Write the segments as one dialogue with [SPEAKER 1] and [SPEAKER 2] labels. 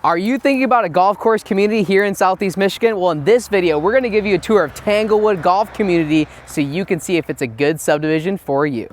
[SPEAKER 1] Are you thinking about a golf course community here in Southeast Michigan? Well, in this video, we're going to give you a tour of Tanglewood Golf Community so you can see if it's a good subdivision for you.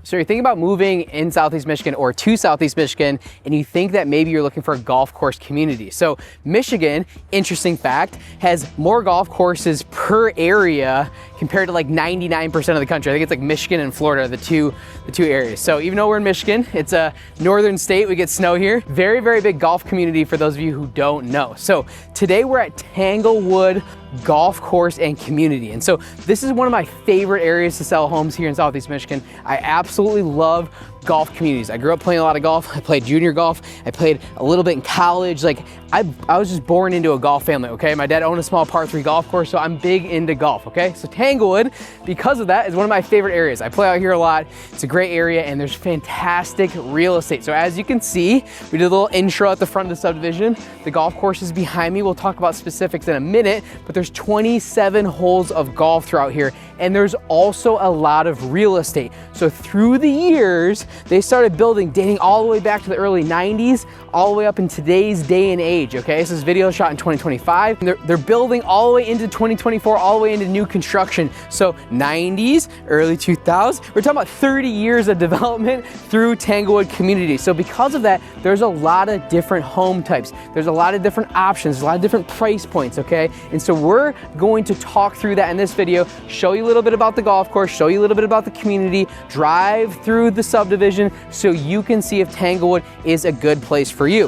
[SPEAKER 1] So you're thinking about moving in Southeast Michigan or to Southeast Michigan, and you think that maybe you're looking for a golf course community. So Michigan, interesting fact, has more golf courses per area compared to like 99% of the country. I think it's like Michigan and Florida, the two areas. So even though we're in Michigan, it's a northern state, we get snow here. Very, very big golf community for those of you who don't know. So today we're at Tanglewood Golf Course and Community. And so this is one of my favorite areas to sell homes here in Southeast Michigan. I absolutely love golf communities. I grew up playing a lot of golf. I played junior golf. I played a little bit in college. Like I was just born into a golf family, okay? My dad owned a small par 3 golf course, so I'm big into golf, okay? So Tanglewood, because of that, is one of my favorite areas. I play out here a lot. It's a great area and there's fantastic real estate. So as you can see, we did a little intro at the front of the subdivision. The golf course is behind me. We'll talk about specifics in a minute, but there's 27 holes of golf throughout here, and there's also a lot of real estate. So through the years, they started building, dating all the way back to the early 90s, all the way up in today's day and age, okay? So this video is shot in 2025. They're building all the way into 2024, all the way into new construction. So 90s, early 2000s, we're talking about 30 years of development through Tanglewood community. So because of that, there's a lot of different home types. There's a lot of different options, a lot of different price points, okay? And so we're going to talk through that in this video, show you a little bit about the golf course, show you a little bit about the community, drive through the subdivision so you can see if Tanglewood is a good place for you.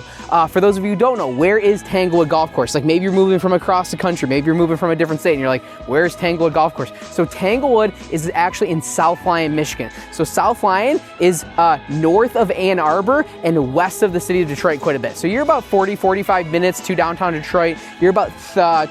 [SPEAKER 1] For those of you who don't know, where is Tanglewood Golf Course? Like maybe you're moving from across the country, maybe you're moving from a different state and you're like, where's Tanglewood Golf Course? So Tanglewood is actually in South Lyon, Michigan. So South Lyon is north of Ann Arbor and west of the city of Detroit quite a bit. So you're about 45 minutes to downtown Detroit. You're about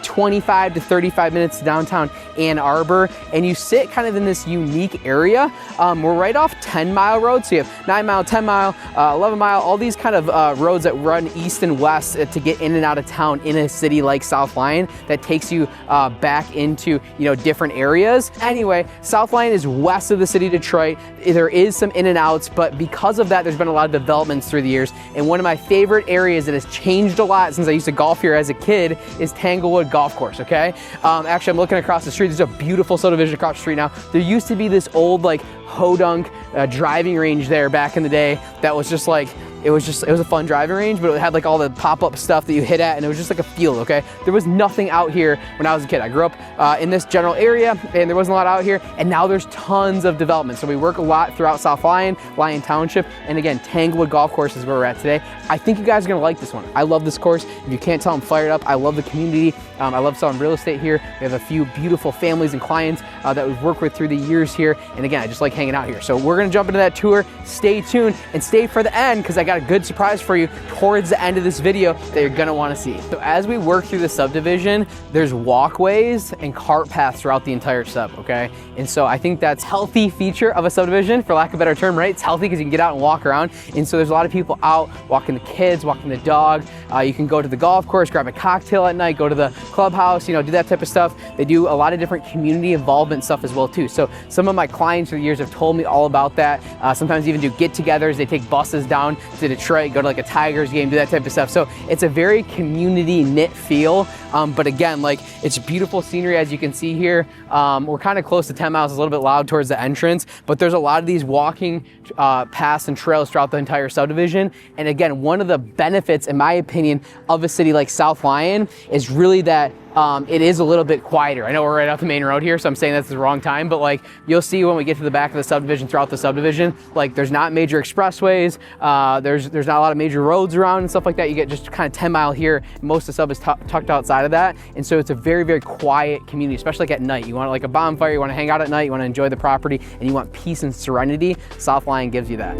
[SPEAKER 1] 25 to 35 minutes to downtown Ann Arbor, and you sit kind of in this unique area. We're right off 10 Mile Road, so you have 9 Mile, 10 Mile, 11 Mile, all these kind of roads that run east and west to get in and out of town in a city like South Lyon that takes you back into, different areas. Anyway, South Lyon is west of the city of Detroit. There is some in and outs, but because of that, there's been a lot of developments through the years. And one of my favorite areas that has changed a lot since I used to golf here as a kid is Tanglewood Golf Course, okay? Actually, I'm looking across the street. There's a beautiful subdivision across the street now. There used to be this old like Hodunk driving range there back in the day that was just like, it was a fun driving range, but it had like all the pop-up stuff that you hit at, and it was just like a field, okay? There was nothing out here when I was a kid. I grew up in this general area, and there wasn't a lot out here, and now there's tons of development. So we work a lot throughout South Lyon, Lyon Township, and again, Tanglewood Golf Course is where we're at today. I think you guys are gonna like this one. I love this course. If you can't tell, I'm fired up. I love the community. I love selling real estate here. We have a few beautiful families and clients that we've worked with through the years here, and again, I just like hanging out here. So we're gonna jump into that tour. Stay tuned and stay for the end, because I got a good surprise for you towards the end of this video that you're gonna wanna see. So as we work through the subdivision, there's walkways and cart paths throughout the entire sub, okay? And so I think that's a healthy feature of a subdivision, for lack of a better term, right? It's healthy because you can get out and walk around. And so there's a lot of people out walking the kids, walking the dog. You can go to the golf course, grab a cocktail at night, go to the clubhouse, do that type of stuff. They do a lot of different community involvement stuff as well too. So some of my clients through the years have told me all about that. Sometimes even do get-togethers. They take buses down to Detroit, go to like a Tigers game, do that type of stuff. So it's a very community knit feel. But again, like it's beautiful scenery as you can see here. We're kind of close to 10 miles, it's a little bit loud towards the entrance, but there's a lot of these walking paths and trails throughout the entire subdivision. And again, one of the benefits, in my opinion, of a city like South Lyon is really that it is a little bit quieter. I know we're right off the main road here, so I'm saying that's the wrong time, but like you'll see when we get to the back of the subdivision, throughout the subdivision, like there's not major expressways, there's not a lot of major roads around and stuff like that. You get just kind of 10 mile here. Most of the sub is tucked outside of that. And so it's a very, very quiet community, especially like at night. You want like a bonfire, you want to hang out at night, you want to enjoy the property, and you want peace and serenity. South Lyon gives you that.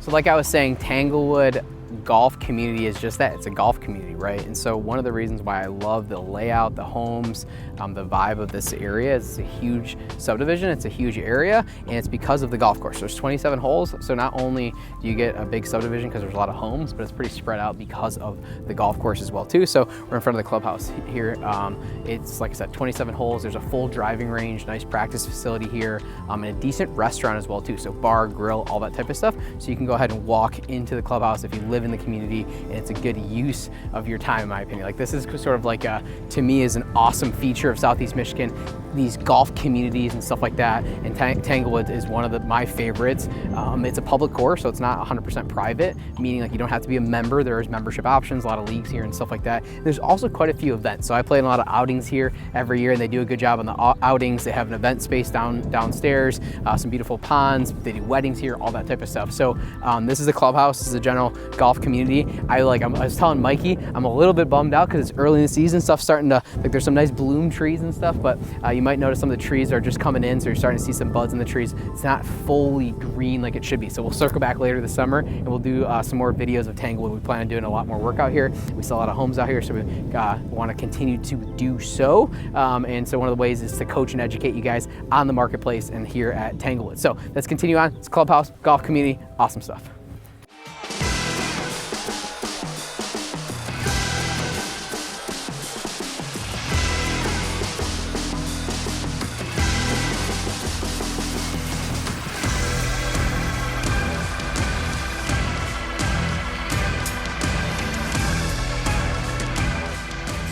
[SPEAKER 1] So like I was saying, Tanglewood Golf Community is just that. It's a golf community. right? And so one of the reasons why I love the layout, the homes, the vibe of this area is it's a huge subdivision, it's a huge area, and it's because of the golf course. There's 27 holes, so not only do you get a big subdivision because there's a lot of homes, but it's pretty spread out because of the golf course as well too. So we're in front of the clubhouse here. It's, like I said, 27 holes. There's a full driving range, nice practice facility here, and a decent restaurant as well too. So bar, grill, all that type of stuff. So you can go ahead and walk into the clubhouse if you live in the community, and it's a good use of your time, in my opinion. Like, this is sort of like to me, is an awesome feature of Southeast Michigan, these golf communities and stuff like that. And Tanglewood is one of my favorites. It's a public course, so it's not 100% private, meaning like you don't have to be a member. There's membership options, a lot of leagues here and stuff like that. There's also quite a few events. So I play in a lot of outings here every year, and they do a good job on the outings. They have an event space downstairs, some beautiful ponds. They do weddings here, all that type of stuff. So this is a clubhouse. This is a general golf community. I was telling Mikey, I'm a little bit bummed out because it's early in the season. Stuff's starting to, like, there's some nice bloom trees and stuff, but you might notice some of the trees are just coming in, so you're starting to see some buds in the trees. It's not fully green like it should be. So we'll circle back later this summer and we'll do some more videos of Tanglewood. We plan on doing a lot more work out here. We sell a lot of homes out here, so we want to continue to do so. And so one of the ways is to coach and educate you guys on the marketplace and here at Tanglewood. So let's continue on. It's clubhouse, golf community, awesome stuff.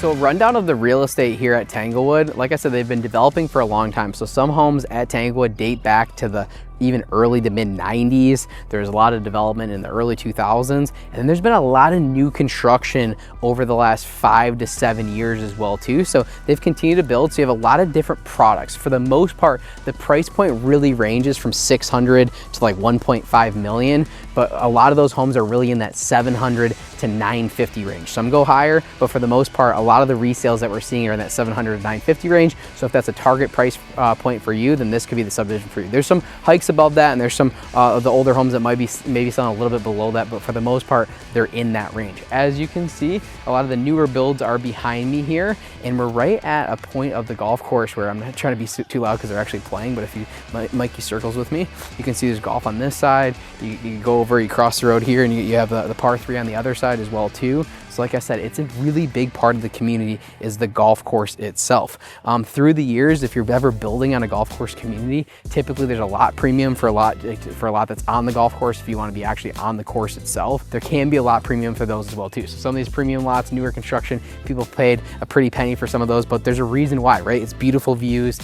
[SPEAKER 1] So rundown of the real estate here at Tanglewood, like I said, they've been developing for a long time. So some homes at Tanglewood date back to the even early to mid 90s. There's a lot of development in the early 2000s. And then there's been a lot of new construction over the last 5 to 7 years as well too. So they've continued to build. So you have a lot of different products. For the most part, the price point really ranges from 600 to like 1.5 million. But a lot of those homes are really in that 700 to 950 range. Some go higher, but for the most part, a lot of the resales that we're seeing are in that 700 to 950 range. So if that's a target price point for you, then this could be the subdivision for you. There's some hikes above that, and there's some of the older homes that might be maybe selling a little bit below that, but for the most part, they're in that range. As you can see, a lot of the newer builds are behind me here, and we're right at a point of the golf course where I'm not trying to be too loud because they're actually playing, but if you, Mikey circles with me, you can see there's golf on this side. You go over, you cross the road here, and you have the par 3 on the other side as well too. So like I said, it's a really big part of the community is the golf course itself. Through the years, if you're ever building on a golf course community, typically there's a lot premium for a lot that's on the golf course. If you want to be actually on the course itself, there can be a lot premium for those as well too. So some of these premium lots, newer construction, people paid a pretty penny for some of those, but there's a reason why, right? It's beautiful views,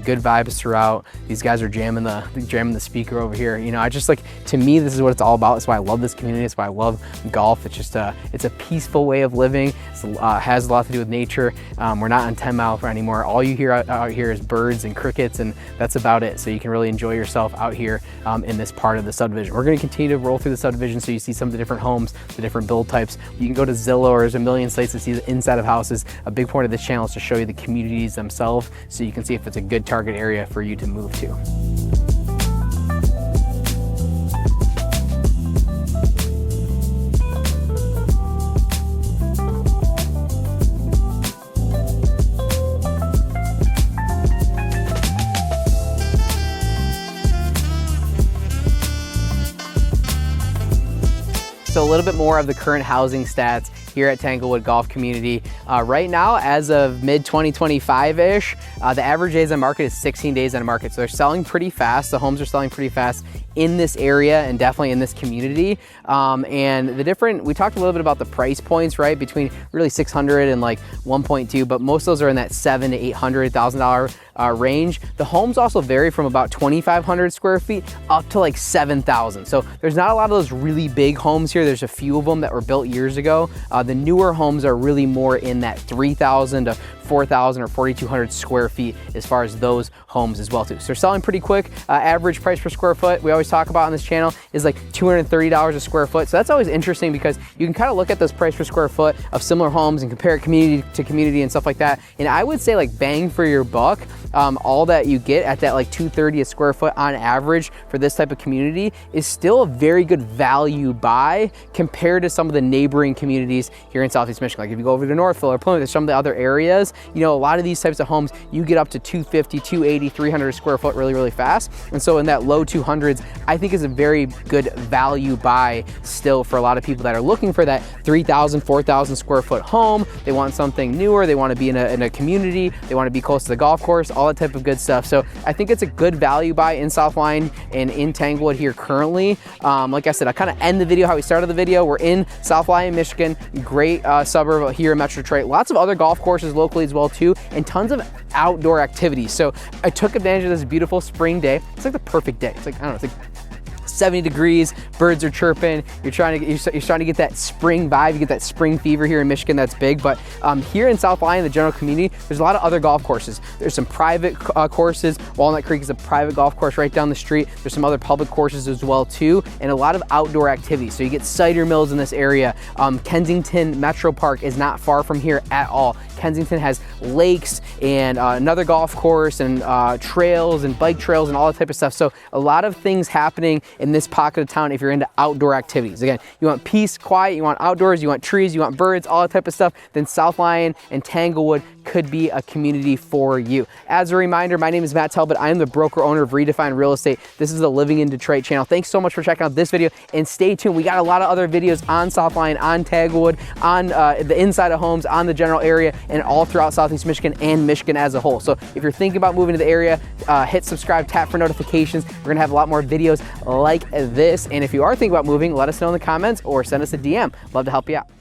[SPEAKER 1] good vibes throughout. These guys are jamming the speaker over here. You know, I just like, to me, this is what it's all about. That's why I love this community. That's why I love golf. It's just it's a peaceful way of living. It has a lot to do with nature. We're not on 10 Mile anymore. All you hear out here is birds and crickets, and that's about it. So you can really enjoy yourself out here in this part of the subdivision. We're going to continue to roll through the subdivision so you see some of the different homes, the different build types. You can go to Zillow, or there's a million sites to see the inside of houses. A big point of this channel is to show you the communities themselves so you can see if it's a good target area for you to move to. So a little bit more of the current housing stats here at Tanglewood Golf Community. Right now, as of mid-2025-ish, the average days on market is 16 days on market. So they're selling pretty fast. The homes are selling pretty fast in this area and definitely in this community. And we talked a little bit about the price points, right? Between really 600 and like 1.2, but most of those are in that $700,000 to $800,000 range. The homes also vary from about 2,500 square feet up to like 7,000. So there's not a lot of those really big homes here. There's a few of them that were built years ago. The newer homes are really more in that 3,000 to 4,000 or 4,200 square feet as far as those homes as well too. So they're selling pretty quick. Average price per square foot, we always talk about on this channel, is like $230 a square foot. So that's always interesting because you can kind of look at this price per square foot of similar homes and compare it community to community and stuff like that. And I would say like bang for your buck, all that you get at that like $230 a square foot on average for this type of community is still a very good value buy compared to some of the neighboring communities here in Southeast Michigan. Like if you go over to Northville or Plymouth or some of the other areas, you know, a lot of these types of homes, you get up to 250, 280, 300 a square foot really, really fast. And so in that low 200s, I think is a very good value buy still for a lot of people that are looking for that 3,000, 4,000 square foot home. They want something newer. They want to be in a community. They want to be close to the golf course, all that type of good stuff. So I think it's a good value buy in South Lyon and in Tanglewood here currently. Like I said, I kind of end the video how we started the video. We're in South Lyon, Michigan, great suburb here in Metro Detroit. Lots of other golf courses locally as well too, and tons of outdoor activities. So I took advantage of this beautiful spring day. It's like the perfect day. It's like, I don't know, it's like 70 degrees, birds are chirping, you're trying to get that spring vibe, you get that spring fever here in Michigan. That's big. But here in South Lyon, the general community, there's a lot of other golf courses. There's some private courses. Walnut Creek is a private golf course right down the street. There's some other public courses as well too, and a lot of outdoor activities. So you get cider mills in this area. Kensington Metro Park is not far from here at all. Kensington has lakes and another golf course and trails and bike trails and all that type of stuff. So a lot of things happening in this pocket of town if you're into outdoor activities. Again, you want peace, quiet, you want outdoors, you want trees, you want birds, all that type of stuff, then South Lyon and Tanglewood could be a community for you. As a reminder, my name is Matt Talbot. I am the broker owner of Redefine Real Estate. This is the Living in Detroit channel. Thanks so much for checking out this video, and stay tuned. We got a lot of other videos on South Lyon, on Tanglewood, on the inside of homes, on the general area, and all throughout Southeast Michigan and Michigan as a whole. So if you're thinking about moving to the area, hit subscribe, tap for notifications. We're gonna have a lot more videos like this. And if you are thinking about moving, let us know in the comments or send us a DM. Love to help you out.